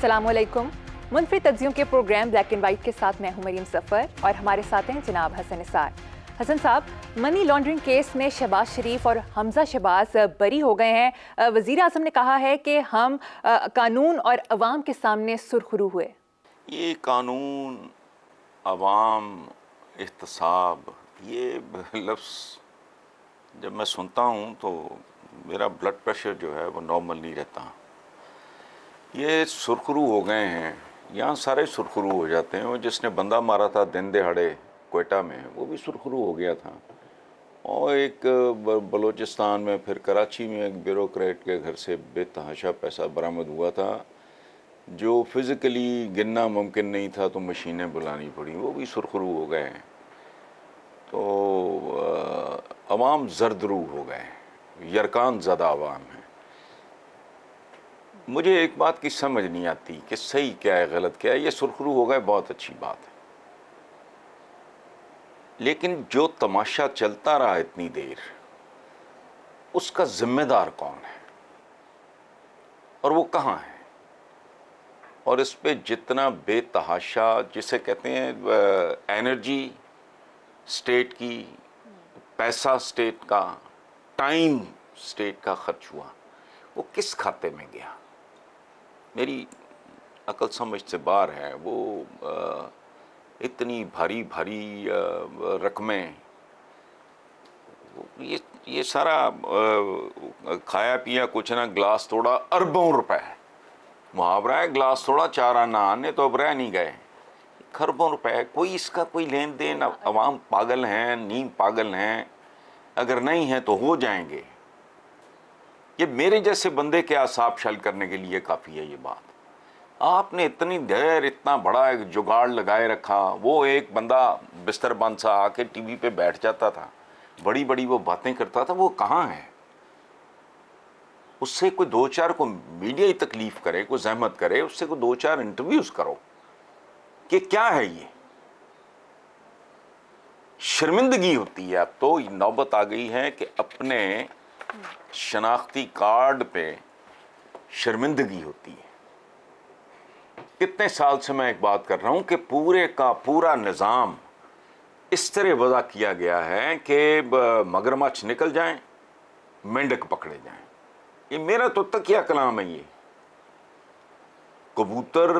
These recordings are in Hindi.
अस्सलामुअलैकुम। मुनफरिद तज्जियों के प्रोग्राम ब्लैक एंड वाइट के साथ मैं हूं मरीम सफ़र और हमारे साथ हैं जनाब हसन निसार। हसन साहब, मनी लॉन्ड्रिंग केस में शहबाज शरीफ और हमजा शहबाज बरी हो गए हैं। वज़ीर आज़म ने कहा है कि हम कानून और अवाम के सामने सुरखरू हुए। ये कानून, अवाम, एहतसाब, ये लफ्ज़ जब मैं सुनता हूँ तो मेरा ब्लड प्रेशर जो है वो नॉर्मल नहीं रहता। ये सुरखरू हो गए हैं, यहाँ सारे सुरखरू हो जाते हैं। और जिसने बंदा मारा था दिन दिहाड़े क्वेटा में, वो भी सुरखरू हो गया था। और एक बलूचिस्तान में, फिर कराची में एक ब्यूरोक्रेट के घर से बेतहाशा पैसा बरामद हुआ था जो फिज़िकली गिनना मुमकिन नहीं था, तो मशीनें बुलानी पड़ी, वो भी सुरखरू हो गए हैं। तो अवाम जरदरू हो गए, यरकान ज़दा अवाम है। मुझे एक बात की समझ नहीं आती कि सही क्या है गलत क्या है। ये सुरखरू हो गए, बहुत अच्छी बात है, लेकिन जो तमाशा चलता रहा इतनी देर, उसका जिम्मेदार कौन है और वो कहाँ है? और इस पे जितना बेतहाशा, जिसे कहते हैं एनर्जी स्टेट की, पैसा स्टेट का, टाइम स्टेट का खर्च हुआ, वो किस खाते में गया? मेरी अकल समझ से बाहर है। वो इतनी भारी भारी रकमें, ये सारा खाया पिया कुछ ना, गिलास तोड़ा अरबों रुपए। मुहावरा है, गिलास तोड़ा चार आना आने, तो अब रह नहीं गए, खरबों रुपए। कोई इसका कोई लेन देन? अवाम पागल हैं, नीम पागल हैं, अगर नहीं है तो हो जाएंगे। ये मेरे जैसे बंदे के आसाब शल करने के लिए काफ़ी है ये बात। आपने इतनी देर इतना बड़ा एक जुगाड़ लगाए रखा। वो एक बंदा बिस्तर बंद सा आके टीवी पे बैठ जाता था, बड़ी बड़ी वो बातें करता था, वो कहाँ है? उससे कोई दो चार को मीडिया ही तकलीफ करे, कोई जहमत करे, उससे कोई दो चार इंटरव्यूज करो कि क्या है ये। शर्मिंदगी होती है। अब तो नौबत आ गई है कि अपने शनाख्ती कार्ड पे शर्मिंदगी होती है। कितने साल से मैं एक बात कर रहा हूं कि पूरे का पूरा निज़ाम इस तरह वज़ा किया गया है कि मगरमच्छ निकल जाएं, मेंढक पकड़े जाएं। ये मेरा तो तकिया कलाम है। ये कबूतर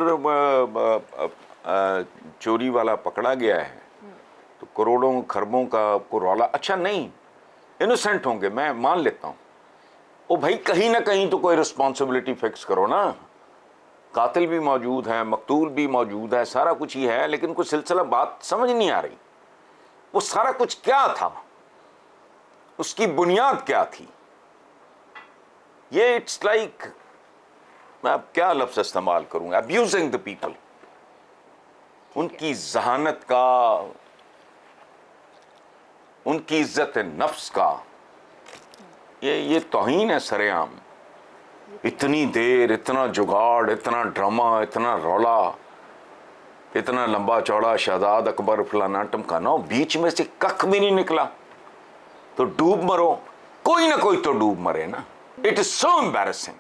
चोरी वाला पकड़ा गया है तो करोड़ों खरबों का को रौला। अच्छा नहीं, इनोसेंट होंगे, मैं मान लेता हूं। ओ भाई, कहीं ना कहीं तो कोई रिस्पॉन्सिबिलिटी फिक्स करो ना। कातिल भी मौजूद है, मकतूल भी मौजूद है, सारा कुछ ही है, लेकिन कुछ सिलसिला बात समझ नहीं आ रही। वो सारा कुछ क्या था, उसकी बुनियाद क्या थी? ये इट्स लाइक, मैं अब क्या लफ्ज़ इस्तेमाल करूँ, अब्यूजिंग द पीपल। उनकी जहानत का, उनकी इज्जत नफ्स का ये तौहीन है सरेआम। इतनी देर, इतना जुगाड़, इतना ड्रामा, इतना रौला, इतना लंबा चौड़ा शहजाद अकबर फलाना टमकाना, बीच में से कख भी नहीं निकला। तो डूब मरो, कोई ना कोई तो डूब मरे ना। It is so embarrassing.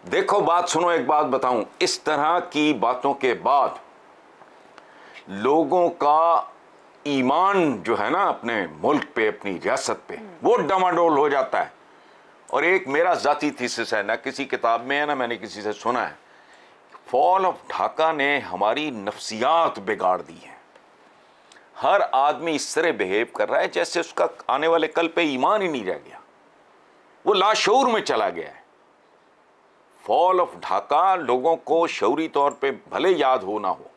देखो बात सुनो, एक बात बताऊं, इस तरह की बातों के बाद लोगों का ईमान जो है ना अपने मुल्क पे, अपनी रियासत पे, वो डमाडोल हो जाता है। और एक मेरा जाती थीसिस है, ना किसी किताब में है ना मैंने किसी से सुना है, फॉल ऑफ ढाका ने हमारी नफ्सियात बिगाड़ दी है। हर आदमी इस तरह बिहेव कर रहा है जैसे उसका आने वाले कल पे ईमान ही नहीं रह गया, वो लाशऊर में चला गया है। फॉल ऑफ ढाका लोगों को शऊरी तौर पे भले याद हो ना हो,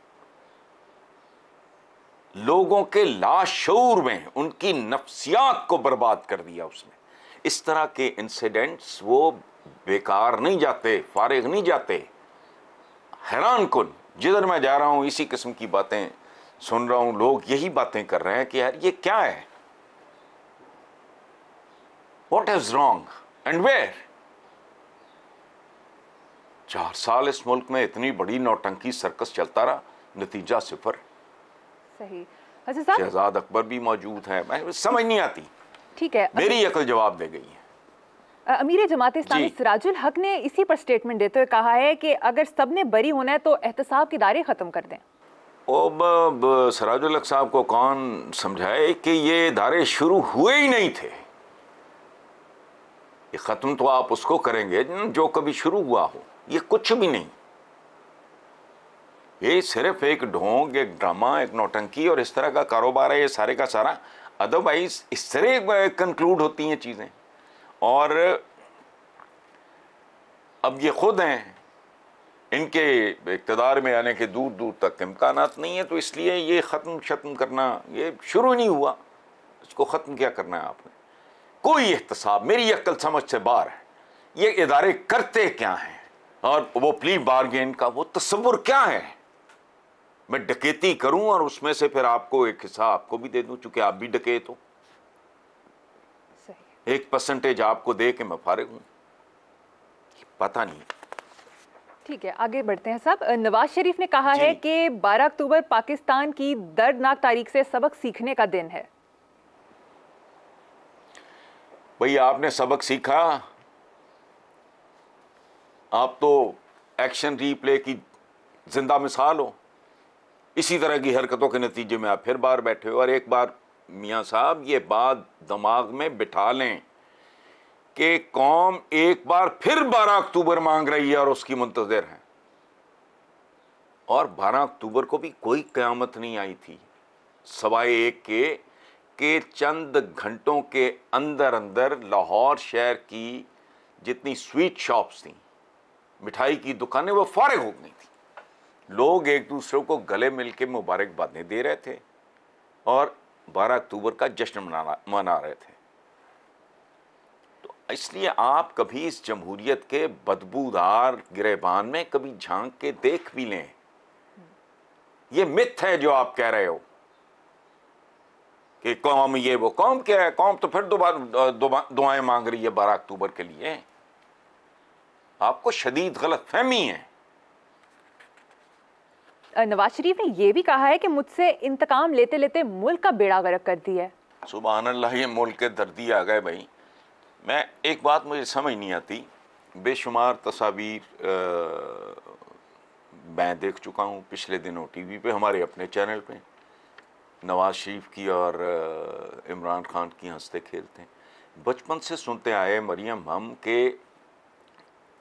लोगों के लाशऊर में उनकी नफ्सियात को बर्बाद कर दिया उसने। इस तरह के इंसिडेंट्स वो बेकार नहीं जाते, फारिग नहीं जाते। हैरान कुन, जिधर मैं जा रहा हूं इसी किस्म की बातें सुन रहा हूं। लोग यही बातें कर रहे हैं कि यार ये क्या है, what is wrong and where. 4 साल इस मुल्क में इतनी बड़ी नौटंकी सर्कस चलता रहा, नतीजा सिफर। सही। शहजाद अकबर भी मौजूद है, मैं समझ नहीं आती। ठीक है, मेरी अकल जवाब दे गई है। अमीर जमात इस्लामी सिराजुल हक ने इसी पर स्टेटमेंट देते हुए कहा है कि अगर सबने बरी होना है तो एहतसाब के दायरे ख़त्म कर दें। सिराजुल हक साहब को कौन समझाए कि ये दायरे शुरू हुए ही नहीं थे। ये ख़त्म तो आप उसको करेंगे जो कभी शुरू हुआ हो, ये कुछ भी नहीं। ये सिर्फ एक ढोंग, एक ड्रामा, एक नौटंकी और इस तरह का कारोबार है ये सारे का सारा। अदरवाइज इस तरह कंक्लूड होती हैं चीज़ें। और अब ये खुद हैं, इनके इक़्तिदार में आने के दूर दूर तक इम्कानात नहीं है, तो इसलिए ये ख़त्म करना ये शुरू नहीं हुआ, इसको ख़त्म क्या करना है आपने। कोई एहतसाब मेरी अक्ल समझ से बाहर है। ये इदारे करते क्या हैं और वो प्ली बारगेन का वो तस्वुर क्या है। मैं डकैती करूं और उसमें से फिर आपको एक हिस्सा आपको भी दे दूं, चूंकि आप भी डकैत हो, 1% आपको दे के मैं फारिग हूं। पता नहीं। ठीक है, आगे बढ़ते हैं साहब। नवाज शरीफ ने कहा है कि 12 अक्टूबर पाकिस्तान की दर्दनाक तारीख से सबक सीखने का दिन है। भाई आपने सबक सीखा, आप तो एक्शन रीप्ले की जिंदा मिसाल हो। इसी तरह की हरकतों के नतीजे में आप फिर बाहर बैठे हो। और एक बार मियाँ साहब ये बात दिमाग में बिठा लें कि कौम एक बार फिर 12 अक्टूबर मांग रही है और उसकी मुंतज़िर है। और 12 अक्टूबर को भी कोई क़यामत नहीं आई थी, सवाए एक के चंद घंटों के अंदर अंदर लाहौर शहर की जितनी स्वीट शॉप्स थी, मिठाई की दुकानें, वो फारिग हो गई थी। लोग एक दूसरे को गले मिल के मुबारकबादें दे रहे थे और 12 अक्टूबर का जश्न मना रहे थे। तो इसलिए आप कभी इस जमहूरियत के बदबूदार गिरेबान में कभी झांक के देख भी लें। ये मिथ है जो आप कह रहे हो कि कौम ये वो। कौम क्या है? कौम तो फिर दुआएं मांग रही है 12 अक्टूबर के लिए। आपको शदीद गलत फहमी है। नवाज शरीफ ने यह भी कहा है कि मुझसे इंतकाम लेते लेते मुल्क का बेड़ा गर्क कर दिया है। सुभान अल्लाह, ये मुल्क के दर्दी आ गए भाई। मैं एक बात मुझे समझ नहीं आती, बेशुमार तस्वीर मैं देख चुका हूँ पिछले दिनों टीवी पे, हमारे अपने चैनल पे, नवाज शरीफ की और इमरान खान की हंसते खेलते। बचपन से सुनते आए मरियम हम के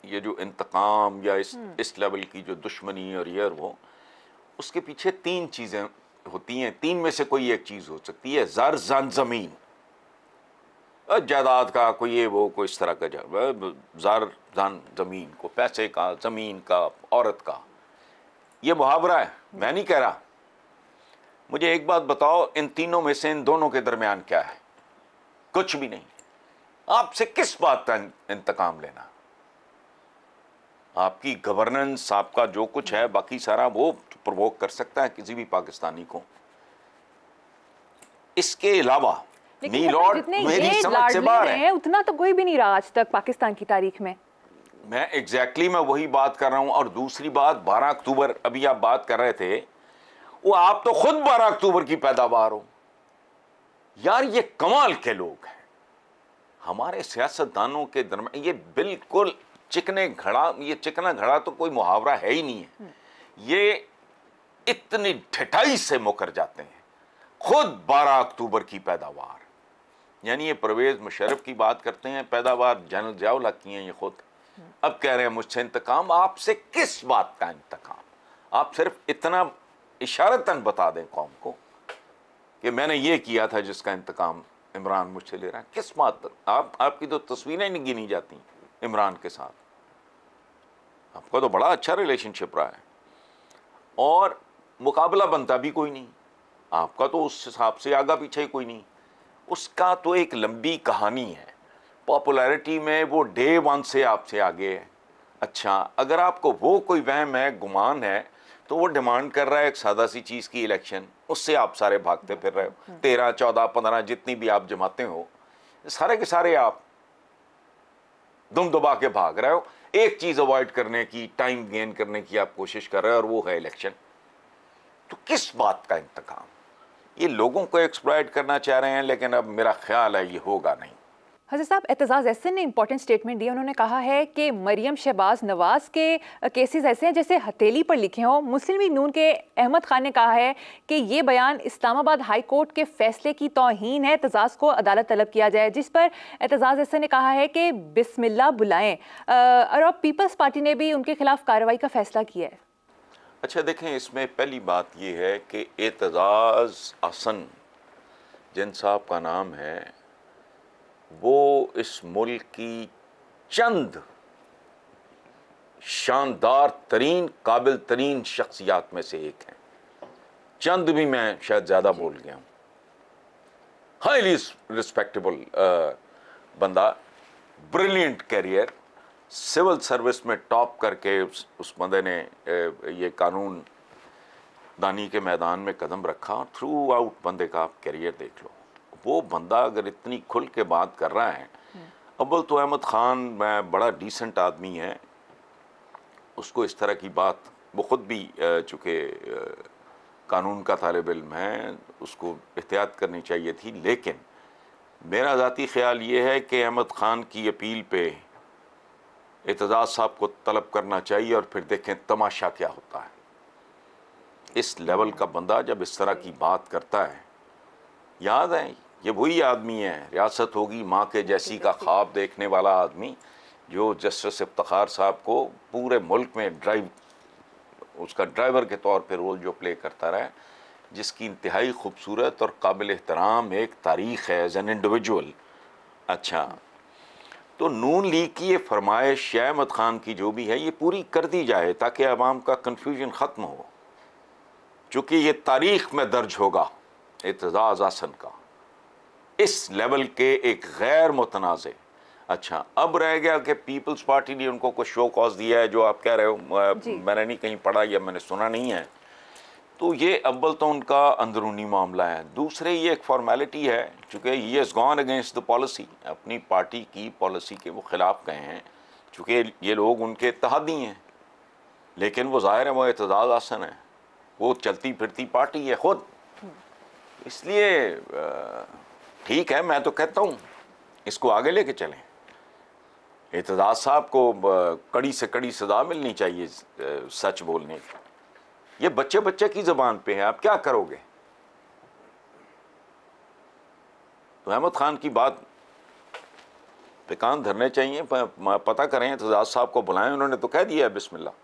ये जो इंतकाम या इस लेवल की जो दुश्मनी और ये और वो, उसके पीछे 3 चीज़ें होती हैं। 3 में से कोई एक चीज़ हो सकती है। ज़र, जन, ज़मीन, जायदाद का कोई ये वो कोई इस तरह का ज़र, जन, ज़मीन को, पैसे का, ज़मीन का, औरत का, ये मुहावरा है, मैं नहीं कह रहा। मुझे एक बात बताओ, इन तीनों में से इन दोनों के दरमियान क्या है? कुछ भी नहीं। आपसे किस बात का इंतकाम लेना? आपकी गवर्नेंस, आपका जो कुछ है बाकी सारा, वो प्रोवोक कर सकता है किसी भी पाकिस्तानी को। इसके अलावा मीलॉर्ड मेरी समझ से बाहर है, उतना तो कोई भी नहीं रहा आज तक पाकिस्तान की तारीख में। मैं एग्जैक्टली मैं वही बात कर रहा हूं। और दूसरी बात, 12 अक्टूबर अभी आप बात कर रहे थे, वो आप तो खुद 12 अक्टूबर की पैदावार हो यार। ये कमाल के लोग हैं हमारे सियासतदानों के दरमियान। ये बिल्कुल चिकने घड़ा, ये चिकना घड़ा तो कोई मुहावरा है ही नहीं है। ये इतनी ढिठाई से मुकर जाते हैं, खुद 12 अक्टूबर की पैदावार। यानी ये परवेज मुशर्रफ की बात करते हैं, पैदावार जनरल ज़ियाउल हक की हैं ये खुद। अब कह रहे हैं मुझसे इंतकाम। आपसे किस बात का इंतकाम? आप सिर्फ इतना इशारतन बता दें कौम को कि मैंने ये किया था जिसका इंतकाम इमरान मुझसे ले रहा है। किस बात पर? आपकी तो तस्वीरें नहीं गिनी जाती इमरान के साथ। आपका तो बड़ा अच्छा रिलेशनशिप रहा है और मुकाबला बनता भी कोई नहीं आपका, तो उस हिसाब से आगा पीछे कोई नहीं। उसका तो एक लंबी कहानी है। पॉपुलैरिटी में वो डे 1 से आपसे आगे है। अच्छा, अगर आपको वो कोई वहम है, गुमान है, तो वो डिमांड कर रहा है एक सादा सी चीज़ की इलेक्शन, उससे आप सारे भागते फिर रहे हो। 13, 14, 15 जितनी भी आप जमाते हो, सारे के सारे आप दुम दबा के भाग रहे हो। एक चीज़ अवॉइड करने की, टाइम गेन करने की आप कोशिश कर रहे हो, और वो है इलेक्शन। तो किस बात का इंतकाम? ये लोगों को एक्सप्लॉइट करना चाह रहे हैं, लेकिन अब मेरा ख्याल है ये होगा नहीं। हज़रत साहब, एतजाज़ एहसन ने इंपॉर्टेंट स्टेटमेंट दी। उन्होंने कहा है कि मरियम शहबाज नवाज के केसेस ऐसे हैं जैसे हथेली पर लिखे हों। मुस्लिम लीग नून के अहमद खान ने कहा है कि ये बयान इस्लामाबाद हाई कोर्ट के फैसले की तौहीन है, एतजाज़ को अदालत तलब किया जाए, जिस पर एतजाज़ एहसन ने कहा है कि बिस्मिल्लाह बुलाएं। और अब पीपल्स पार्टी ने भी उनके खिलाफ कार्रवाई का फैसला किया है। अच्छा देखें, इसमें पहली बात यह है कि एतजाज़ अहसन जिन साहब का नाम है वो इस मुल्क की चंद शानदार तरीन, काबिल तरीन शख्सियात में से एक हैं। चंद भी मैं शायद ज़्यादा बोल गया हूँ। हाईली रिस्पेक्टेबल बंदा, ब्रिलियंट कैरियर, सिविल सर्विस में टॉप करके उस बंदे ने ये कानून दानी के मैदान में कदम रखा। थ्रू आउट बंदे का आप कैरियर देख लो। वो बंदा अगर इतनी खुल के बात कर रहा है, अव्वल तो अहमद खान मैं बड़ा डिसेंट आदमी है, उसको इस तरह की बात, वो ख़ुद भी चूँकि कानून का तालिब इल्म है, उसको एहतियात करनी चाहिए थी। लेकिन मेरा ज़ाती ख्याल ये है कि अहमद खान की अपील पे एतजाज़ साहब को तलब करना चाहिए और फिर देखें तमाशा क्या होता है। इस लेवल का बंदा जब इस तरह की बात करता है, याद है ये वही आदमी है, रियासत होगी माँ के जैसी का ख्वाब देखने वाला आदमी, जो जस्टिस इफ्तिखार साहब को पूरे मुल्क में उसका ड्राइवर के तौर पे रोल जो प्ले करता रहा, जिसकी इंतहाई खूबसूरत और काबिल एहतराम एक तारीख़ है एज एन इंडिविजुअल। अच्छा, तो नून लीग की ये फरमाइश अहमद खान की जो भी है ये पूरी कर दी जाए ताकि अवाम का कन्फ्यूजन ख़त्म हो, चूँकि ये तारीख़ में दर्ज होगा एतजाज़ अहसन का इस लेवल के एक गैर मुतनाज़े। अच्छा, अब रह गया कि पीपल्स पार्टी ने उनको कुछ शो कॉज दिया है, जो आप कह रहे हो, मैंने नहीं कहीं पढ़ा या मैंने सुना नहीं है। तो ये अव्वल तो उनका अंदरूनी मामला है, दूसरे ये एक फॉर्मेलिटी है, चूँकि he has gone against the policy, अपनी पार्टी की पॉलिसी के वो ख़िलाफ़ गए हैं, चूँकि ये लोग उनके इत्तेहादी हैं। लेकिन वो ज़ाहिर है वो एतजाज़ अहसन है, वो चलती फिरती पार्टी है ख़ुद, इसलिए ठीक है। मैं तो कहता हूँ इसको आगे लेके चलें। एतजाज़ साहब को कड़ी से कड़ी सज़ा मिलनी चाहिए सच बोलने की। ये बच्चे बच्चे की ज़बान पे है, आप क्या करोगे? तो अहमद खान की बात पे कान धरने चाहिए, पता करें, एतजाज़ साहब को बुलाएं, उन्होंने तो कह दिया है बिस्मिल्लाह।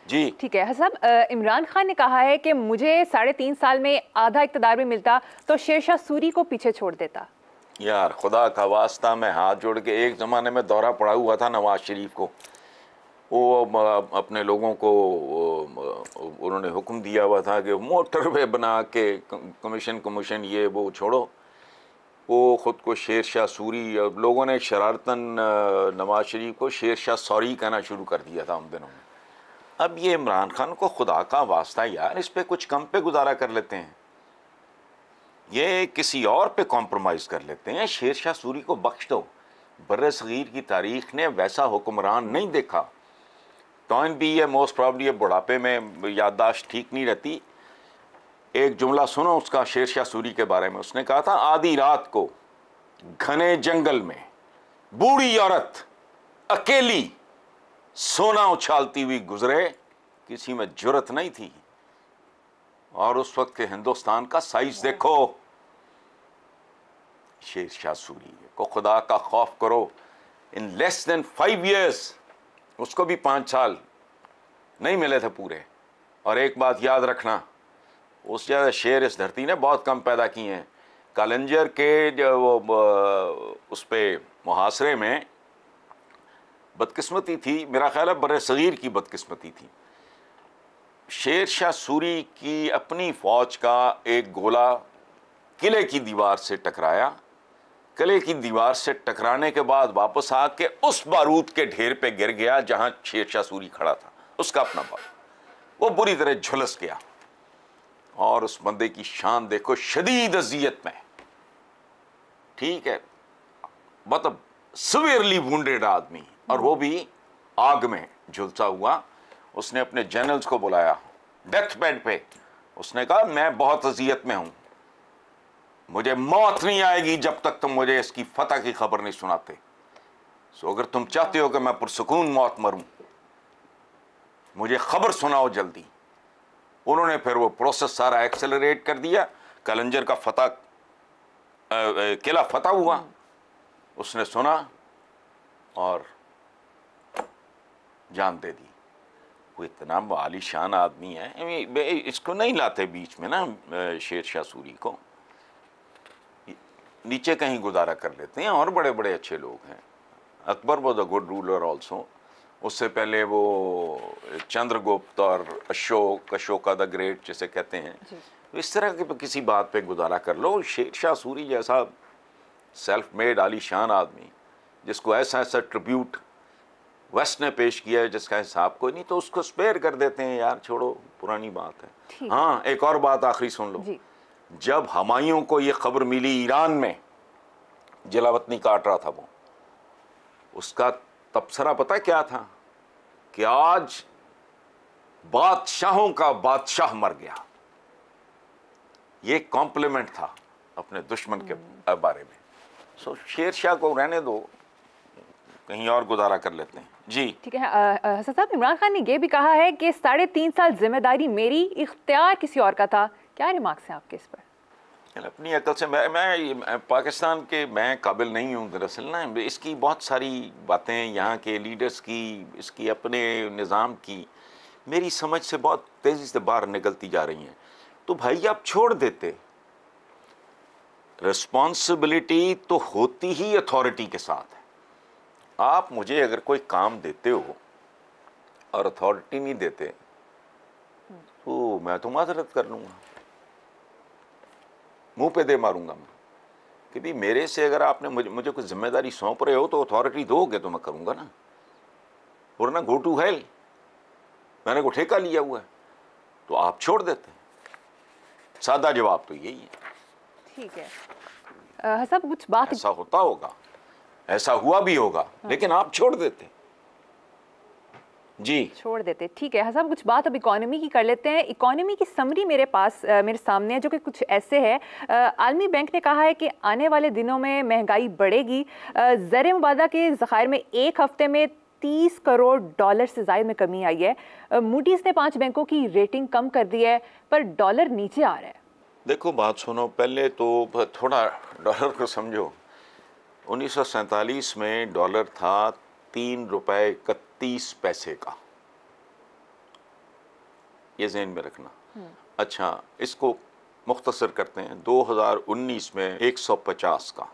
जी ठीक है साहब, इमरान खान ने कहा है कि मुझे 3.5 साल में आधा इक़्तिदार भी मिलता तो शेरशाह सूरी को पीछे छोड़ देता। यार खुदा का वास्ता, मैं हाथ जोड़ के, एक ज़माने में दौरा पड़ा हुआ था नवाज शरीफ को, वो अपने लोगों को उन्होंने हुक्म दिया हुआ था कि मोटरवे बना के कमीशन ये वो छोड़ो, वो ख़ुद को शेरशाह सूरी, लोगों ने शरारतन नवाज शरीफ को शेरशाह सॉरी कहना शुरू कर दिया था उन दिनों में। अब ये इमरान खान को खुदा का वास्ता यार, इस पे कुछ कम पे गुजारा कर लेते हैं, ये किसी और पे कॉम्प्रोमाइज़ कर लेते हैं। शेरशाह सूरी को बख्श दो, बर्र-ए-सग़ीर की तारीख़ ने वैसा हुक्मरान नहीं देखा। टॉइन भी है, मोस्ट प्रॉब्ली बुढ़ापे में याददाश्त ठीक नहीं रहती। एक जुमला सुनो उसका शेरशाह सूरी के बारे में, उसने कहा था, आधी रात को घने जंगल में बूढ़ी औरत अकेली सोना उछालती हुई गुजरे, किसी में जुर्रत नहीं थी। और उस वक्त के हिंदुस्तान का साइज देखो। शेरशाह सूरी को खुदा का खौफ करो। इन लेस देन 5 years, उसको भी 5 साल नहीं मिले थे पूरे। और एक बात याद रखना, उस जगह शेर इस धरती ने बहुत कम पैदा किए हैं। कालंजर के जो वो उस पर मुहासरे में बदकिस्मती थी, मेरा ख्याल है बर्र-ए-सग़ीर की बदकिस्मती थी। शेरशाह सूरी की अपनी फ़ौज का एक गोला किले की दीवार से टकराया, किले की दीवार से टकराने के बाद वापस आके उस बारूद के ढेर पे गिर गया जहां शेरशाह सूरी खड़ा था, उसका अपना बारूद, वो बुरी तरह झुलस गया। और उस बंदे की शान देखो, शदीद अज़ियत में, ठीक है, मतलब सिवियरली वुंडेड आदमी, और वो भी आग में झुलसा हुआ। उसने अपने जनरल्स को बुलाया डेथ बेड पे, उसने कहा मैं बहुत अजियत में हूँ, मुझे मौत नहीं आएगी जब तक तुम मुझे इसकी फतह की खबर नहीं सुनाते। सो अगर तुम चाहते हो कि मैं पुरसुकून मौत मरूं, मुझे खबर सुनाओ जल्दी। उन्होंने फिर वो प्रोसेस सारा एक्सेलरेट कर दिया। कलंजर का फतह किला फतह हुआ, उसने सुना और जान दे दी। वो इतना आलीशान आदमी है, इसको नहीं लाते बीच में ना शेर शाह सूरी को, नीचे कहीं गुजारा कर लेते हैं। और बड़े बड़े अच्छे लोग हैं। Akbar was a good ruler also. उससे पहले वो चंद्रगुप्त और अशोका द ग्रेट जिसे कहते हैं, तो इस तरह के किसी बात पे गुजारा कर लो। शेर शाह सूरी जैसा सेल्फ मेड आलीशान आदमी जिसको ऐसा ऐसा ट्रिब्यूट वेस्ट ने पेश किया है जिसका हिसाब कोई नहीं, तो उसको स्पेयर कर देते हैं। यार छोड़ो, पुरानी बात है। हाँ, एक और बात आखिरी सुन लो। जब हुमायूं को ये खबर मिली ईरान में जलावतनी काट रहा था वो, उसका तबसरा पता क्या था कि आज बादशाहों का बादशाह मर गया। ये कॉम्प्लीमेंट था अपने दुश्मन के बारे में। सो शेर शाह को रहने दो, कहीं और गुजारा कर लेते हैं। जी ठीक है। हसन साहब, इमरान खान ने यह भी कहा है कि 3.5 साल जिम्मेदारी मेरी, इख्तियार किसी और का था। क्या रिमार्क्स हैं आपके इस पर? अपनी अकल से मैं पाकिस्तान के मैं काबिल नहीं हूँ दरअसल ना। इसकी बहुत सारी बातें यहाँ के लीडर्स की, इसकी अपने निज़ाम की, मेरी समझ से बहुत तेज़ी से बाहर निकलती जा रही हैं। तो भाई आप छोड़ देते। रिस्पॉन्सिबिलिटी तो होती ही अथॉरिटी के साथ है। आप मुझे अगर कोई काम देते हो और अथॉरिटी नहीं देते तो मैं तो माजरत कर लूँगा, मुंह पे दे मारूंगा मैं कि भाई मेरे से अगर आपने मुझे कुछ जिम्मेदारी सौंप रहे हो तो अथॉरिटी दोगे तो मैं करूंगा ना, और ना गो टू हेल। मैंने को ठेका लिया हुआ है तो आप छोड़ देते हैं। सादा जवाब तो यही है। ठीक है। सब कुछ बात ऐसा होता होगा, ऐसा हुआ भी होगा, लेकिन आप छोड़ देते। जी छोड़ देते। ठीक है। सब कुछ बात अब इकोनॉमी की कर लेते हैं। इकोनॉमी की समरी मेरे सामने है, जो कि कुछ ऐसे है। आलमी बैंक ने कहा है कि आने वाले दिनों में महंगाई बढ़ेगी। ज़र मुबादा के ज़खायर में एक हफ्ते में $30 करोड़ से ज़ायद में कमी आई है। मूडीज़ ने 5 बैंकों की रेटिंग कम कर दी है, पर डॉलर नीचे आ रहा है। देखो बात सुनो, पहले तो थोड़ा डॉलर को समझो। 1947 में डॉलर था ₹3.31 का, ये ज़हन में रखना। अच्छा, इसको मुख्तसर करते हैं, 2019 में 150 का।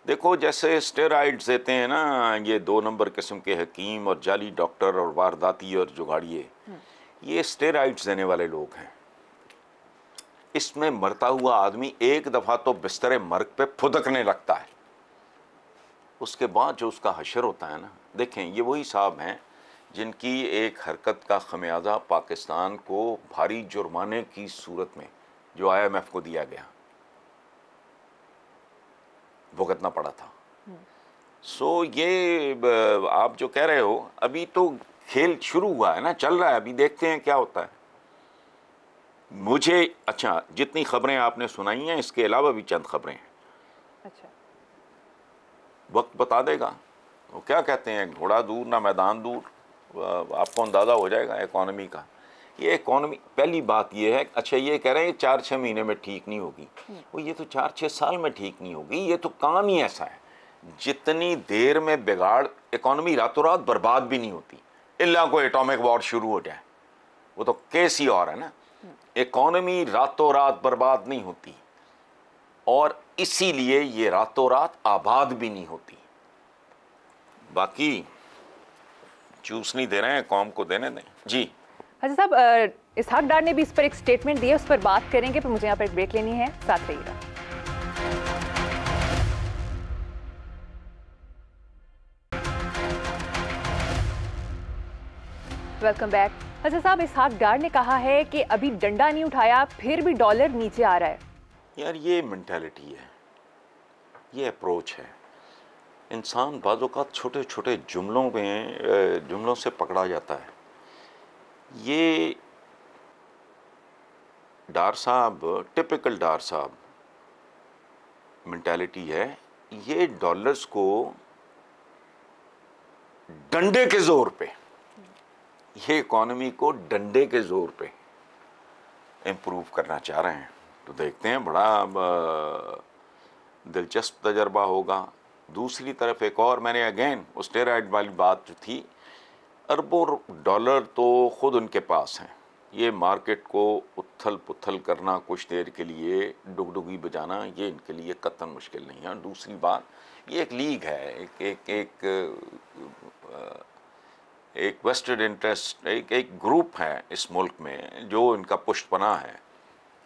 देखो जैसे स्टेरॉइड्स देते हैं ना ये 2 नंबर किस्म के हकीम और जाली डॉक्टर और वारदाती और जुगाड़िए, ये स्टेरॉइड्स देने वाले लोग हैं। इसमें मरता हुआ आदमी एक दफ़ा तो बिस्तर मर्ग पे फुदकने लगता है, उसके बाद जो उसका हशर होता है ना। देखें ये वही साहब हैं जिनकी एक हरकत का खमियाजा पाकिस्तान को भारी जुर्माने की सूरत में जो IMF को दिया गया भुगतना पड़ा था। सो ये आप जो कह रहे हो, अभी तो खेल शुरू हुआ है ना, चल रहा है, अभी देखते हैं क्या होता है। मुझे अच्छा, जितनी खबरें आपने सुनाई हैं इसके अलावा भी चंद खबरें हैं। अच्छा, वक्त बता देगा। वो क्या कहते हैं, घोड़ा दूर ना मैदान दूर, आपको अंदाज़ा हो जाएगा इकॉनमी का। ये इकॉनमी, पहली बात ये है, अच्छा ये कह रहे हैं 4-6 महीने में ठीक नहीं होगी, वो ये तो 4-6 साल में ठीक नहीं होगी। ये तो काम ही ऐसा है, जितनी देर में बिगाड़, इकॉनमी रातों रात बर्बाद भी नहीं होती, इल्ला कोई एटॉमिक वॉर शुरू हो जाए, वो तो केस ही और है ना। इकॉनमी रातों रात बर्बाद नहीं होती, और इसीलिए ये रातों रात आबाद भी नहीं होती। बाकी चूस नहीं दे रहे हैं, कौम को देने दें। जी हसन साहब, इसहाक डार ने भी इस पर एक स्टेटमेंट दिया, उस पर बात करेंगे, पर मुझे यहाँ पर एक ब्रेक लेनी है, साथ रहिएगा। Welcome back. हसन साहब, इसहाक डार ने कहा है कि अभी डंडा नहीं उठाया फिर भी डॉलर नीचे आ रहा है। यार ये मेंटालिटी है, ये अप्रोच है। इंसान बाज़ औक़ात छोटे छोटे जुमलों से पकड़ा जाता है। ये डार साहब, टिपिकल डार साहब, मेंटालिटी है, ये डॉलर्स को डंडे के जोर पे, ये इकोनॉमी को डंडे के जोर पे इम्प्रूव करना चाह रहे हैं। तो देखते हैं, बड़ा दिलचस्प तजर्बा होगा। दूसरी तरफ एक और, मैंने अगेन उस स्टेरॉइड वाली बात जो थी, अरबों डॉलर तो खुद उनके पास हैं, ये मार्केट को उथल पुथल करना, कुछ देर के लिए डुगडुगी बजाना, ये इनके लिए कतई मुश्किल नहीं है। और दूसरी बात, ये एक लीग है, एक वेस्टेड इंटरेस्ट, एक ग्रुप है इस मुल्क में जो इनका पुष्टपना है,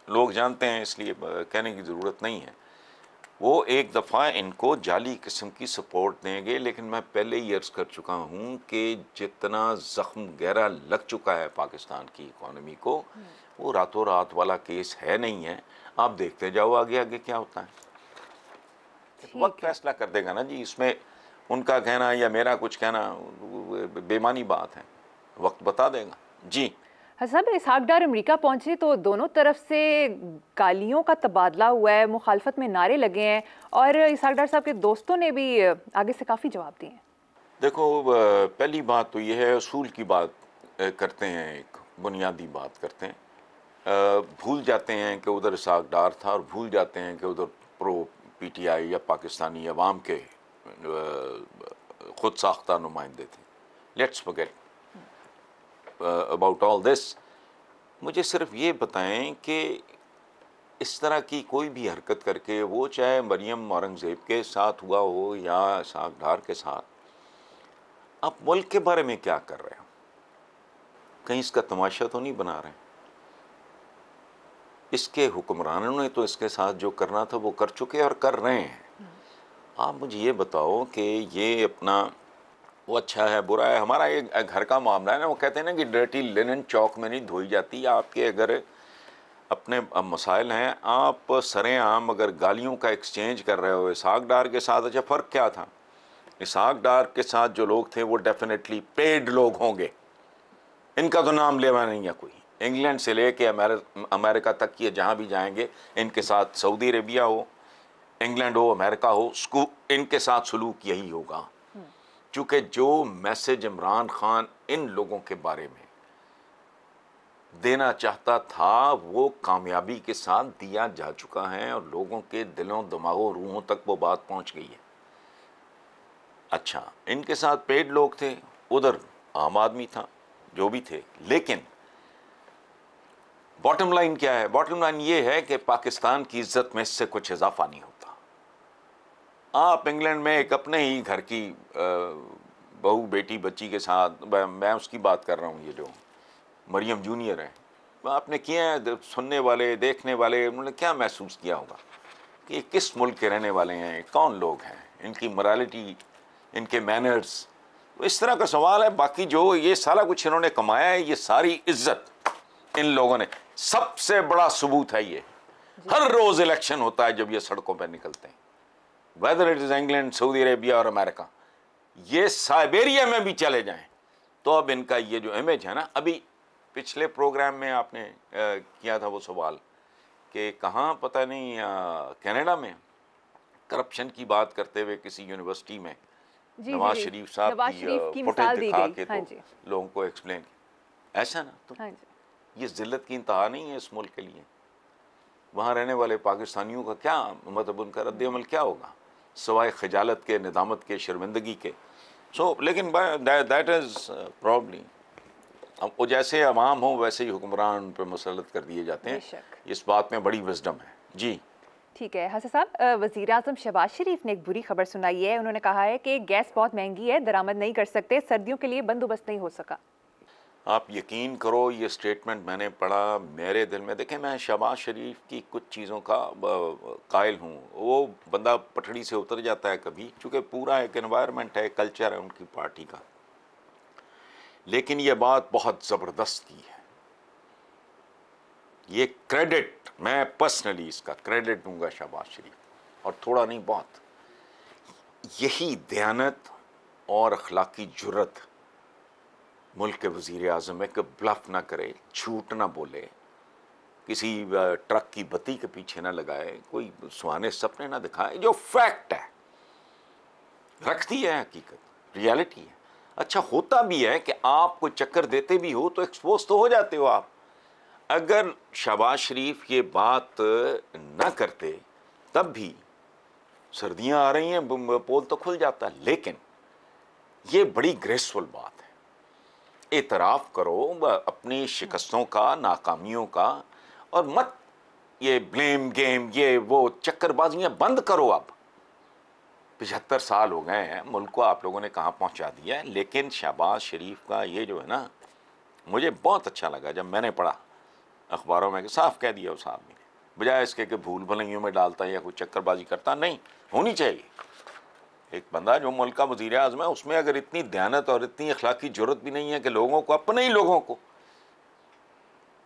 लोग जानते हैं, इसलिए कहने की ज़रूरत नहीं है। वो एक दफ़ा इनको जाली किस्म की सपोर्ट देंगे, लेकिन मैं पहले ही अर्ज़ कर चुका हूँ कि जितना ज़ख्म गहरा लग चुका है पाकिस्तान की इकॉनमी को, वो रातों रात वाला केस है नहीं है। आप देखते जाओ आगे आगे क्या होता है, वक्त फैसला कर देगा ना जी। इसमें उनका कहना या मेरा कुछ कहना बेमानी बात है, वक्त बता देगा जी। साहब, इसहाक डार अमेरिका पहुंचे तो दोनों तरफ से गालियों का तबादला हुआ है, मुखालफत में नारे लगे हैं, और इसहाक डार साहब के दोस्तों ने भी आगे से काफ़ी जवाब दिए हैं। देखो, पहली बात तो ये है, उसूल की बात करते हैं, एक बुनियादी बात करते हैं, भूल जाते हैं कि उधर इसहाक डार था, और भूल जाते हैं कि उधर प्रो पीटीआई या पाकिस्तानी अवाम के खुद साख्ता नुमाइंदे थे। Let's forget about all this. मुझे सिर्फ ये बताएं कि इस तरह की कोई भी हरकत करके, वो चाहे मरियम औरंगज़ेब के साथ हुआ हो या इसहाक डार के साथ, आप मुल्क के बारे में क्या कर रहे हो? कहीं इसका तमाशा तो नहीं बना रहे? इसके हुक्मरानों ने तो इसके साथ जो करना था वो कर चुके और कर रहे हैं। आप मुझे ये बताओ कि ये अपना, वो अच्छा है बुरा है, हमारा ये घर का मामला है ना, वो कहते हैं ना कि डर्टी लिनन चौक में नहीं धोई जाती। आपके अगर अपने मसाइल हैं, आप सरेआम अगर गालियों का एक्सचेंज कर रहे हो इसहाक डार के साथ, अच्छा फ़र्क क्या था? इसहाक डार के साथ जो लोग थे वो डेफिनेटली पेड लोग होंगे, इनका तो नाम लेवा नहीं है कोई। इंग्लैंड से लेके अमेरिका तक ये जहाँ भी जाएंगे, इनके साथ सऊदी अरेबिया हो, इंग्लैंड हो, अमेरिका हो, इनके साथ सलूक यही होगा। चूँकि जो मैसेज इमरान खान इन लोगों के बारे में देना चाहता था वो कामयाबी के साथ दिया जा चुका है, और लोगों के दिलों दिमागों रूहों तक वो बात पहुंच गई है। अच्छा, इनके साथ पेड लोग थे, उधर आम आदमी था, जो भी थे, लेकिन बॉटम लाइन क्या है? बॉटम लाइन ये है कि पाकिस्तान की इज्जत में इससे कुछ इजाफा नहीं होता। आप इंग्लैंड में एक अपने ही घर की बहू बेटी बच्ची के साथ, मैं उसकी बात कर रहा हूँ, ये जो मरियम जूनियर है, आपने किए हैं, सुनने वाले देखने वाले उन्होंने क्या महसूस किया होगा कि किस मुल्क के रहने वाले हैं, कौन लोग हैं, इनकी मोरालिटी, इनके मैनर्स, इस तरह का सवाल है। बाकी जो ये सारा कुछ इन्होंने कमाया है, ये सारी इज्जत इन लोगों ने, सबसे बड़ा सबूत है ये, हर रोज़ इलेक्शन होता है जब ये सड़कों पर निकलते हैं, whether it is England, Saudi Arabia और अमेरिका, ये साइबेरिया में भी चले जाएं, तो अब इनका ये जो इमेज है ना, अभी पिछले प्रोग्राम में आपने किया था वो सवाल कि कहाँ, पता नहीं कनाडा में करप्शन की बात करते हुए किसी यूनिवर्सिटी में नवाज शरीफ साहब की फुटेज दिखा के तो लोगों को एक्सप्लेन, ऐसा ना, तो ये जिल्लत की इंतहा नहीं है इस मुल्क के लिए। वहाँ रहने वाले पाकिस्तानियों का क्या मतलब, उनका रद्द-ए-अमल क्या होगा सवाए खजालत के, निदामत के, शर्मिंदगी के? लेकिन दैट इज़ प्रॉब्ली, वो जैसे अवाम हो वैसे ही हुक्मरान उन पर मुसल्लत कर दिए जाते हैं। इस बात में बड़ी विज़डम है जी। ठीक है हसन साहब, वज़ीर आज़म शहबाज शरीफ ने एक बुरी खबर सुनाई है। उन्होंने कहा है कि गैस बहुत महंगी है, दरामद नहीं कर सकते, सर्दियों के लिए बंदोबस्त नहीं हो सका। आप यकीन करो, ये स्टेटमेंट मैंने पढ़ा, मेरे दिल में, देखें मैं शहबाज शरीफ की कुछ चीज़ों का कायल हूँ, वो बंदा पटड़ी से उतर जाता है कभी, चूँकि पूरा एक एनवायरनमेंट है, कल्चर है उनकी पार्टी का, लेकिन ये बात बहुत ज़बरदस्त की है। ये क्रेडिट मैं पर्सनली इसका क्रेडिट दूंगा शहबाज शरीफ, और थोड़ा नहीं बहुत। यही दयानत और अखलाकी जुर्रत मुल्क के वज़ीर आज़म है कि ब्लफ ना करे, झूठ ना बोले, किसी ट्रक की बत्ती के पीछे ना लगाए, कोई सुहाने सपने ना दिखाए, जो फैक्ट है रखती है, हकीकत रियलिटी है। अच्छा होता भी है कि आप कोई चक्कर देते भी हो तो एक्सपोज तो हो जाते हो आप। अगर शहबाज शरीफ ये बात ना करते तब भी सर्दियां आ रही हैं, पोल तो खुल जाता, लेकिन ये बड़ी ग्रेसफुल बात है। एतराफ़ करो अपनी शिकस्तों का, नाकामियों का, और मत ये ब्लेम गेम, ये वो चक्करबाजियां बंद करो। अब 75 साल हो गए हैं, मुल्क को आप लोगों ने कहाँ पहुंचा दिया है। लेकिन शहबाज शरीफ का ये जो है ना, मुझे बहुत अच्छा लगा जब मैंने पढ़ा अखबारों में कि साफ कह दिया उस आदमी ने, बजाय इसके कि भूल भुलैयों में डालता है या कोई चक्करबाजी करता, नहीं होनी चाहिए। एक बंदा जो मुल्क का वज़ीर आज़म है, उसमें अगर इतनी दयानत और इतनी अखलाकी ज़रूरत भी नहीं है कि लोगों को, अपने ही लोगों को,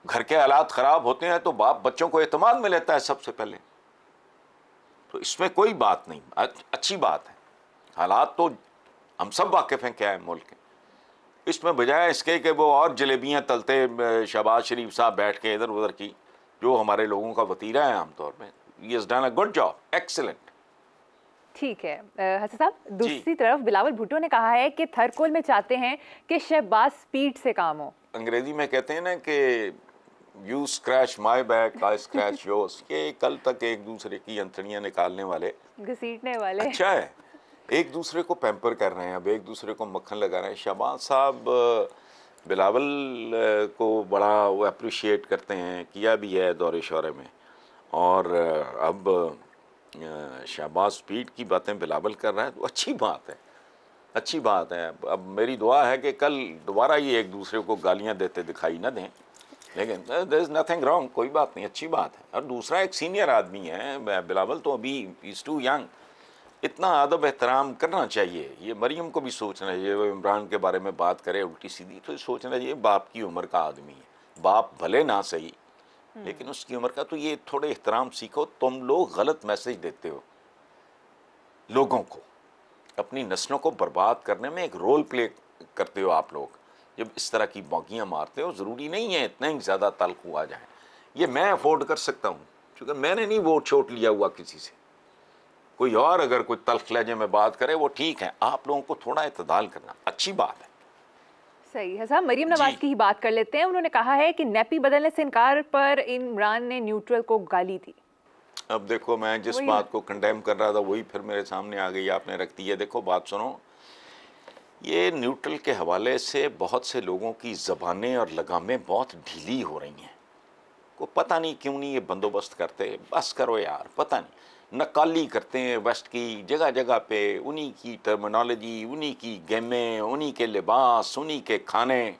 घर के हालात ख़राब होते हैं तो बाप बच्चों को एतमाद में लेता है सबसे पहले, तो इसमें कोई बात नहीं, अच्छी बात है। हालात तो हम सब वाकिफ़ हैं क्या है मुल्क के। इसमें बजाय इसके कि वो और जलेबियाँ तलते शहबाज शरीफ साहब बैठ के इधर उधर की, जो हमारे लोगों का वतीरा है आमतौर में, he has done a good job, excellent. ठीक है हसन साहब, दूसरी तरफ बिलावल भुट्टो ने कहा है कि थरकोल में चाहते हैं कि शहबाज स्पीड से काम हो। अंग्रेजी में कहते हैं ना कि you scratch my back, I scratch yours. ये कल तक एक दूसरे की अंथड़ियाँ निकालने वाले, घसीटने वाले, अच्छा है, एक दूसरे को पैम्पर कर रहे हैं, अब एक दूसरे को मक्खन लगा रहे हैं। शहबाज साहब बिलावल को बड़ा वो अप्रिशिएट करते हैं, किया भी है दौरे शौरे में, और अब शहबाज स्पीड की बातें बिलावल कर रहा है तो अच्छी बात है, अच्छी बात है। अब मेरी दुआ है कि कल दोबारा ये एक दूसरे को गालियां देते दिखाई ना दें, लेकिन देयर इज़ नथिंग रॉन्ग, कोई बात नहीं, अच्छी बात है। और दूसरा एक सीनियर आदमी है बिलावल, तो अभी इज़ टू यंग, इतना अदब एहतराम करना चाहिए। ये मरियम को भी सोचना चाहिए, वो इमरान के बारे में बात करे उल्टी सीधी, तो सोचना चाहिए बाप की उम्र का आदमी है, बाप भले ना सही लेकिन उसकी उम्र का, तो ये थोड़े एहतराम सीखो। तुम लोग गलत मैसेज देते हो लोगों को, अपनी नस्लों को बर्बाद करने में एक रोल प्ले करते हो आप लोग, जब इस तरह की बौकियाँ मारते हो। ज़रूरी नहीं है इतना ही ज़्यादा तल्ख हुआ जाए, ये मैं अफोर्ड कर सकता हूँ क्योंकि मैंने नहीं वोट छोट लिया हुआ किसी से। कोई और अगर कोई तल्ख लहजे में बात करे वो ठीक है, आप लोगों को थोड़ा इत्तेदाल करना अच्छी बात है। सही है साहब, मरियम नवाज की ही बात कर लेते हैं। उन्होंने कहा है कि नेपी बदलने से इनकार पर इमरान ने न्यूट्रल को गाली दी। अब देखो, मैं जिस बात को कंडेम कर रहा था वही फिर मेरे सामने आ गई, आपने रख दी है। देखो बात सुनो, ये न्यूट्रल के हवाले से बहुत से लोगों की ज़बानें और लगामें बहुत ढीली हो रही हैं। को पता नहीं क्यों नहीं ये बंदोबस्त करते, बस करो यार, पता नहीं नकाली करते हैं वेस्ट की जगह जगह पे, उन्हीं की टर्मिनोलॉजी, उन्हीं की गेमें, उन्हीं के लिबास, उन्हीं के खाने,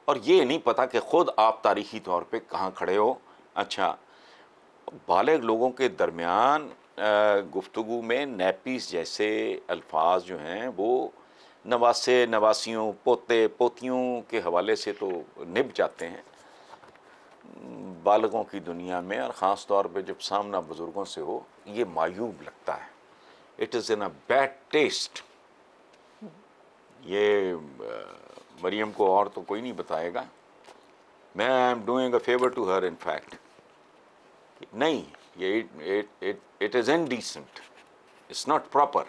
और ये नहीं पता कि ख़ुद आप तारीख़ी तौर पे कहाँ खड़े हो। अच्छा, बालिग लोगों के दरमियान गुफ्तगू में नैपीस जैसे अल्फाज जो हैं वो नवासे नवासियों, पोते पोतियों के हवाले से तो निभ जाते हैं बालगों की दुनिया में, और ख़ास तौर पे जब सामना बुज़ुर्गों से हो, ये मायूब लगता है। It is in a bad taste. ये मरियम को और तो कोई नहीं बताएगा, मैं I am doing a favour to her in fact. नहीं, ये it is indecent, it's not proper.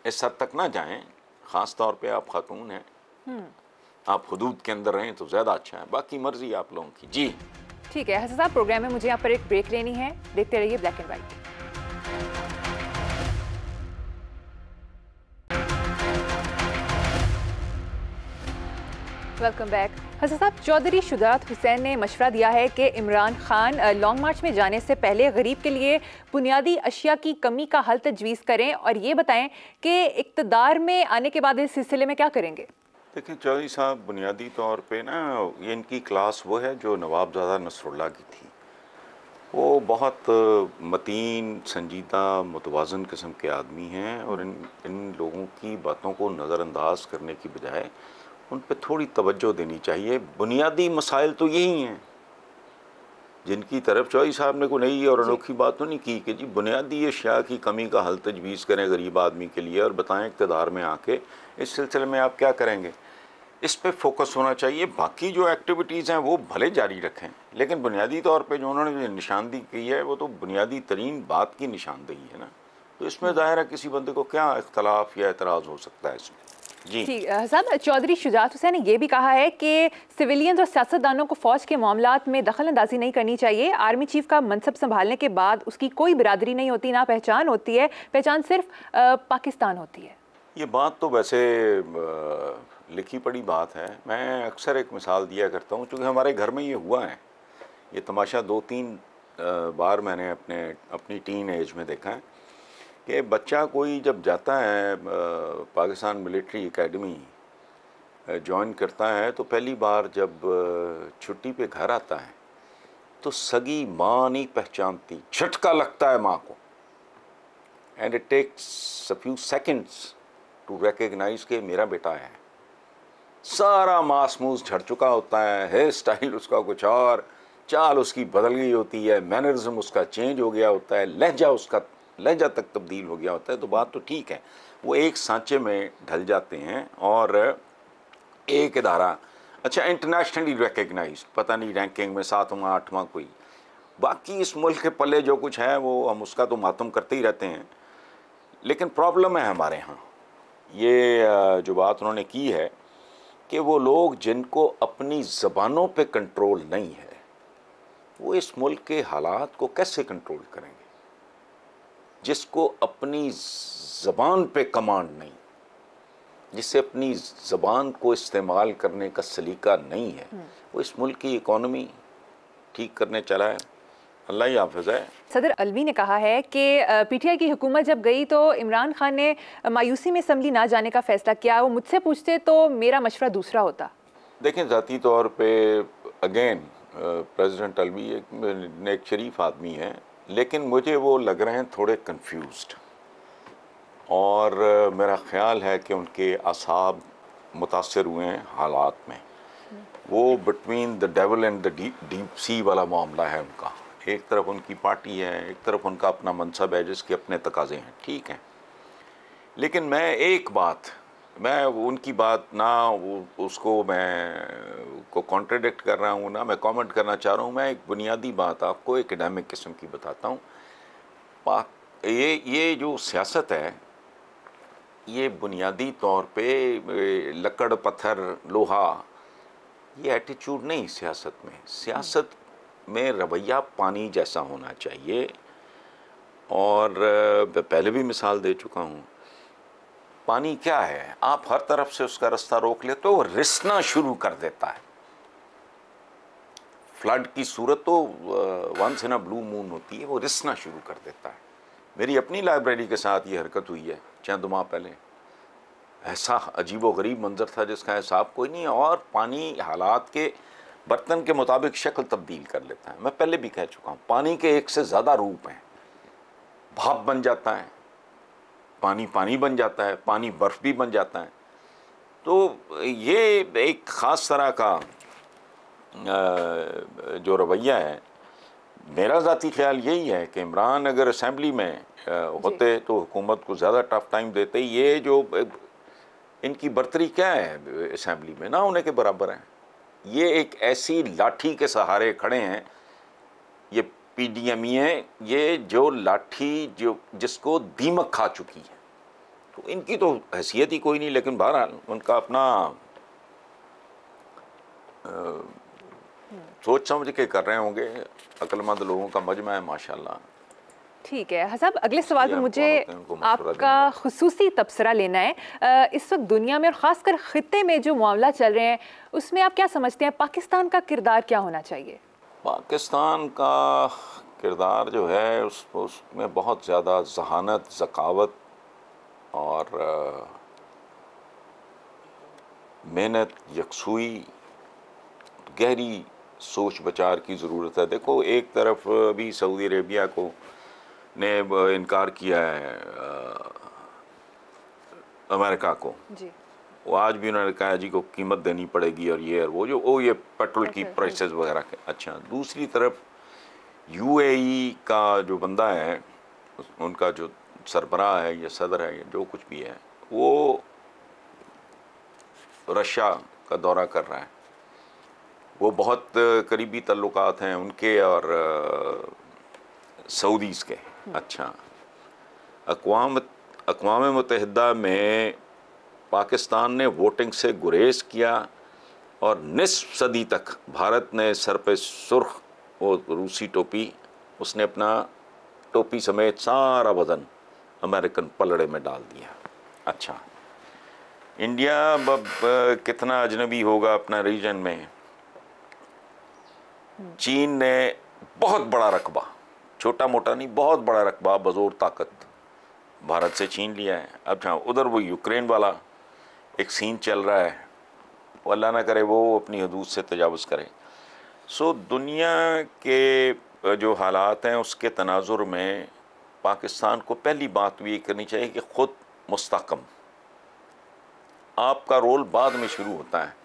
इस हद तक ना जाएं, ख़ास तौर पे आप खातून हैं, आप हुदूद के अंदर रहें तो ज़्यादा अच्छा है, बाकी मर्जी आप लोगों की। जी ठीक है हसन साहब, प्रोग्राम में मुझे यहाँ पर एक ब्रेक लेनी है, देखते रहिए black and white. Welcome back. Hasan साहब, चौधरी शुजात हुसैन ने मशवरा दिया है कि इमरान खान लॉन्ग मार्च में जाने से पहले गरीब के लिए बुनियादी अशिया की कमी का हल तजवीज़ करें, और ये बताएं कि इक़्तिदार में आने के बाद इस सिलसिले में क्या करेंगे। देखिए चौधरी साहब, बुनियादी तौर पे ना ये इनकी क्लास वो है जो नवाबज़ादा नसरुल्लाह की थी। वो बहुत मतीन, संजीदा, मुतवाज़न किस्म के आदमी हैं, और इन लोगों की बातों को नज़रअंदाज करने की बजाय उन पे थोड़ी तवज्जो देनी चाहिए। बुनियादी मसाइल तो यही हैं जिनकी तरफ चौधरी साहब ने कोई नई और अनोखी बात तो नहीं की कि जी बुनियादी अशिया की कमी का हल तजवीज़ करें गरीब आदमी के लिए, और बताएं इक़्तिदार में आके इस सिलसिले में आप क्या करेंगे। इस पे फोकस होना चाहिए। बाकी जो एक्टिविटीज़ हैं वो भले जारी रखें, लेकिन बुनियादी तौर पे जो उन्होंने जो निशानदेही की है वो तो बुनियादी तरीन बात की निशानदेही है ना। तो इसमें ज़ाहिर है किसी बंदे को क्या इख्तलाफ या एतराज़ हो सकता है इसमें। जी ठीक साहब, चौधरी शुजात हुसैन ने यह भी कहा है कि सिविलियंस और सियासतदानों को फौज के मामलात में दखल अंदाजी नहीं करनी चाहिए। आर्मी चीफ का मनसब संभालने के बाद उसकी कोई बिरादरी नहीं होती, ना पहचान होती है, पहचान सिर्फ पाकिस्तान होती है। ये बात तो वैसे लिखी पड़ी बात है। मैं अक्सर एक मिसाल दिया करता हूँ, चूँकि हमारे घर में ये हुआ है, ये तमाशा 2-3 बार मैंने अपनी टीन एज में देखा है कि बच्चा कोई जब जाता है पाकिस्तान मिलिट्री एकेडमी ज्वाइन करता है, तो पहली बार जब छुट्टी पे घर आता है तो सगी माँ नहीं पहचानती, झटका लगता है माँ को, and it takes a few seconds to recognise के मेरा बेटा है। सारा मांस मूस झड़ चुका होता है, हेयर स्टाइल उसका कुछ और, चाल उसकी बदल गई होती है, मैनरिज्म उसका चेंज हो गया होता है, लहजा तक तब्दील हो गया होता है। तो बात तो ठीक है, वो एक सांचे में ढल जाते हैं और एक इदारा, अच्छा इंटरनेशनली रिकग्नाइज, पता नहीं रैंकिंग में 7वां 8वां कोई, बाकी इस मुल्क के पल्ले जो कुछ है वो हम उसका तो मातम करते ही रहते हैं। लेकिन प्रॉब्लम है हमारे यहाँ ये जो बात उन्होंने की है कि वो लोग जिनको अपनी ज़बानों पे कंट्रोल नहीं है वो इस मुल्क के हालात को कैसे कंट्रोल करेंगे। जिसको अपनी ज़बान पे कमांड नहीं, जिससे अपनी ज़बान को इस्तेमाल करने का सलीका नहीं है, वो इस मुल्क की इकॉनमी ठीक करने चला है। अल्लाह ही हाफ़िज़ है। सदर अलवी ने कहा है कि पीटीआई की हुकूमत जब गई तो इमरान खान ने मायूसी में असम्बली ना जाने का फ़ैसला किया। वो मुझसे पूछते तो मेरा मशवरा दूसरा होता। देखें, ज़ाती तौर पे अगेन प्रेसिडेंट अलवी एक शरीफ आदमी हैं, लेकिन मुझे वो लग रहे हैं थोड़े कंफ्यूज्ड, और मेरा ख़्याल है कि उनके असाब मुतासर हुए हैं हालात में। वो between the devil and the deep sea वाला मामला है उनका। एक तरफ उनकी पार्टी है, एक तरफ उनका अपना मनसब है जिसके अपने तकाज़े हैं, ठीक है। लेकिन मैं उनकी बात ना उसको मैं को कॉन्ट्रडिक्ट कर रहा हूँ, ना मैं कमेंट करना चाह रहा हूँ। मैं एक बुनियादी बात आपको एकेडमिक किस्म की बताता हूँ। ये जो सियासत है ये बुनियादी तौर पे लकड़ पत्थर लोहा ये एटीट्यूड नहीं सियासत में। सियासत में रवैया पानी जैसा होना चाहिए, और पहले भी मिसाल दे चुका हूँ। पानी क्या है, आप हर तरफ से उसका रास्ता रोक ले तो वो रिसना शुरू कर देता है। फ्लड की सूरत तो once in a blue moon होती है, वो रिसना शुरू कर देता है। मेरी अपनी लाइब्रेरी के साथ ये हरकत हुई है चंद माह पहले। ऐसा अजीब व गरीब मंजर था जिसका हिसाब कोई नहीं, और पानी हालात के बर्तन के मुताबिक शक्ल तब्दील कर लेता है। मैं पहले भी कह चुका हूँ, पानी के एक से ज़्यादा रूप हैं। भाप बन जाता है, पानी बन जाता है, पानी बर्फ़ भी बन जाता है। तो ये एक ख़ास तरह का जो रवैया है, मेरा ज़ाती ख्याल यही है कि इमरान अगर असम्बली में होते तो हुकूमत को ज़्यादा टफ टाइम देते। ये जो इनकी बर्तरी क्या है असम्बली में, ना होने के बराबर है। ये एक ऐसी लाठी के सहारे खड़े हैं, ये पीडीएमई है, ये जो लाठी जिसको दीमक खा चुकी है। तो इनकी तो हैसियत ही कोई नहीं। लेकिन बहरहाल उनका अपना सोच समझ के कर रहे होंगे, अक्लमंद लोगों का मजमा है माशाल्लाह। ठीक है साहब, अगले सवाल पर मुझे आपका खुसूसी तबसरा लेना है। इस वक्त दुनिया में और ख़ासकर ख़ित्ते में जो मामला चल रहे हैं उसमें आप क्या समझते हैं, पाकिस्तान का किरदार क्या होना चाहिए? पाकिस्तान का किरदार जो है उसमें बहुत ज़्यादा जहानत, ज़कावत और मेहनत, यकसुई, गहरी सोच विचार की ज़रूरत है। देखो, एक तरफ अभी सऊदी अरेबिया को ने इनकार किया है अमेरिका को जी। वो आज भी उन्होंने कहा जी को कीमत देनी पड़ेगी और ये और ये पेट्रोल की प्राइसेस वगैरह के। अच्छा, दूसरी तरफ यूएई का जो बंदा है, उनका जो सरबराह है या सदर है या जो कुछ भी है, वो रशिया का दौरा कर रहा है। वो बहुत करीबी ताल्लुकात हैं उनके और सऊदीज़ के। अच्छा, अक़वाम मुत्तहिदा में पाकिस्तान ने वोटिंग से गुरेज किया और निस्फ सदी तक भारत ने सर पे सुर्ख और रूसी टोपी, उसने अपना टोपी समेत सारा वज़न अमेरिकन पलड़े में डाल दिया। अच्छा, इंडिया अब कितना अजनबी होगा अपना रीजन में। चीन ने बहुत बड़ा रकबा, छोटा मोटा नहीं, बहुत बड़ा रकबा बज़ोर ताकत भारत से छीन लिया है। अच्छा, उधर वो यूक्रेन वाला एक सीन चल रहा है, वो अल्लाह ना करे वो अपनी हदूद से तजावुज़ करे। सो दुनिया के जो हालात हैं उसके तनाजुर में पाकिस्तान को पहली बात तो ये करनी चाहिए कि ख़ुद मुस्तहकम, आपका रोल बाद में शुरू होता है।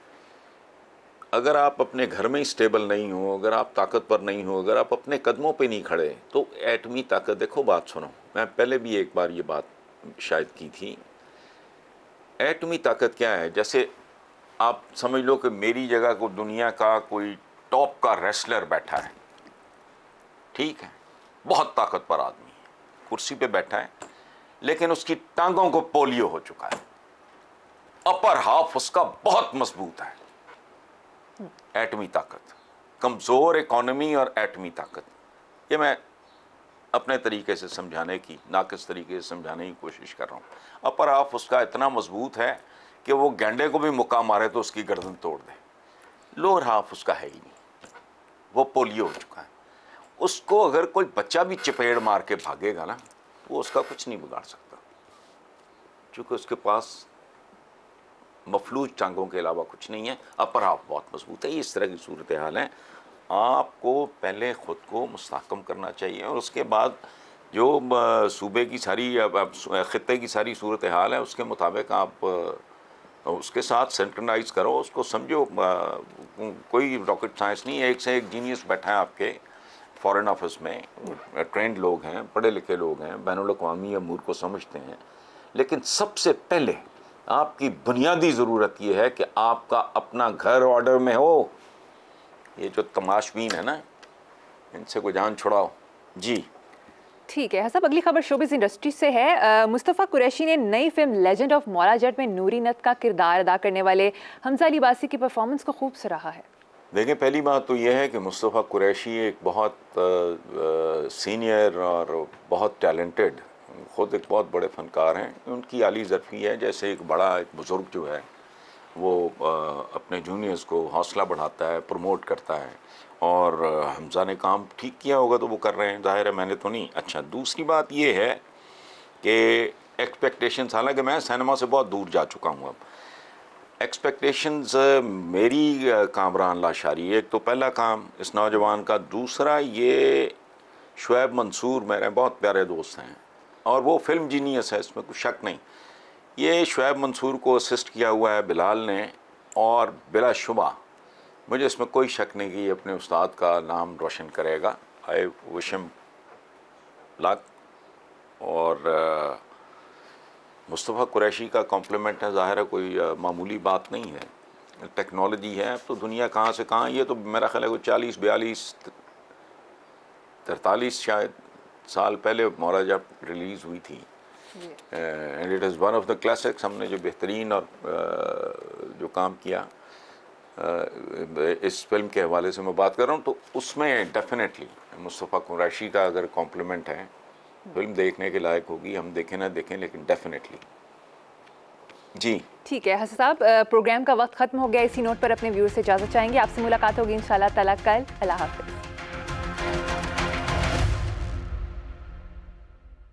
अगर आप अपने घर में ही स्टेबल नहीं हो, अगर आप ताकतवर नहीं हो, अगर आप अपने कदमों पे नहीं खड़े, तो एटमी ताकत, देखो बात सुनो, मैं पहले भी एक बार ये बात शायद की थी। एटमी ताकत क्या है? जैसे आप समझ लो कि मेरी जगह को दुनिया का कोई टॉप का रेसलर बैठा है, ठीक है, बहुत ताकतवर आदमी है, कुर्सी पे बैठा है, लेकिन उसकी टांगों को पोलियो हो चुका है, अपर हाफ उसका बहुत मजबूत है। एटमी ताकत, कमज़ोर इकोनॉमी और एटमी ताकत, ये मैं अपने तरीके से समझाने की, नाकिस तरीके से समझाने की कोशिश कर रहा हूँ। अपर हाफ उसका इतना मजबूत है कि वो गेंडे को भी मुक्का मारे तो उसकी गर्दन तोड़ दे। लोअर हाफ उसका है ही नहीं, वो पोलियो हो चुका है। उसको अगर कोई बच्चा भी चपेड़ मार के भागेगा ना, वो उसका कुछ नहीं बिगाड़ सकता, क्योंकि उसके पास मफलूज टांगों के अलावा कुछ नहीं है, अपर हाफ बहुत मजबूत है। इस तरह की सूरत हाल है। आपको पहले ख़ुद को मुस्तहकम करना चाहिए और उसके बाद जो सूबे की सारी, ख़ित्ते की सारी सूरत हाल है उसके मुताबिक आप उसके साथ सेंट्रलाइज करो, उसको समझो। कोई रॉकेट साइंस नहीं है, एक से एक जीनियस बैठा है आपके फॉरेन ऑफिस में, ट्रेंड लोग हैं, पढ़े लिखे लोग हैं, बैनुल अक़वामी अमूर को समझते हैं। लेकिन सबसे पहले आपकी बुनियादी ज़रूरत ये है कि आपका अपना घर ऑर्डर में हो। ये जो तमाशबीन है ना, इनसे कोई जान छुड़ाओ। जी ठीक है साहब, अगली खबर शोबिज़ इंडस्ट्री से है। मुस्तफ़ा कुरैशी ने नई film legend of Maula Jatt में नूरी नत का किरदार अदा करने वाले हमजा अली बासी की परफॉर्मेंस को खूब सराहा है। देखें, पहली बात तो यह है कि मुस्तफ़ा कुरैशी एक बहुत सीनियर और बहुत टैलेंटेड, ख़ुद एक बहुत बड़े फ़नकार हैं। उनकी आली ज़रफ़ी है, जैसे एक बड़ा एक बुज़ुर्ग जो है वो अपने जूनियर्स को हौसला बढ़ाता है, प्रमोट करता है, और हमज़ा ने काम ठीक किया होगा तो वो कर रहे हैं, ज़ाहिर है, मैंने तो नहीं। अच्छा, दूसरी बात ये है कि एक्सपेक्टेशंस, हालांकि मैं सिनेमा से बहुत दूर जा चुका हूँ अब, एक्सपेक्टेशंस मेरी कामरान लाशारी, एक तो पहला काम इस नौजवान का, दूसरा ये शुएब मंसूर मेरे बहुत प्यारे दोस्त हैं और वो फिल्म जीनियस है, इसमें कुछ शक नहीं। ये शुएब मंसूर को असिस्ट किया हुआ है बिलाल ने, और बिलाशुबा मुझे इसमें कोई शक नहीं कि अपने उस्ताद का नाम रोशन करेगा। I wish him luck. और मुस्तफ़ा कुरैशी का कॉम्प्लीमेंट है, ज़ाहिर है कोई मामूली बात नहीं है। टेक्नोलॉजी है अब तो दुनिया कहाँ से कहाँ, ये तो मेरा ख्याल है कोई 40-42 43 शायद साल पहले मौला जट रिलीज़ हुई थी, and it is one of the classics. हमने जो बेहतरीन और जो काम किया इस फिल्म के हवाले से मैं बात कर रहा हूँ, तो उसमें डेफिनेटली मुस्तफ़ा कुरैशी का अगर कॉम्प्लीमेंट है, फिल्म देखने के लायक होगी। हम देखें ना देखें, लेकिन डेफिनेटली। जी ठीक है हसन साहब, प्रोग्राम का वक्त ख़त्म हो गया। इसी नोट पर अपने व्यूअर्स से इजाज़त चाहेंगे। आपसे मुलाकात होगी इंशाल्लाह ताला कल। अल्लाह हाफ़िज़।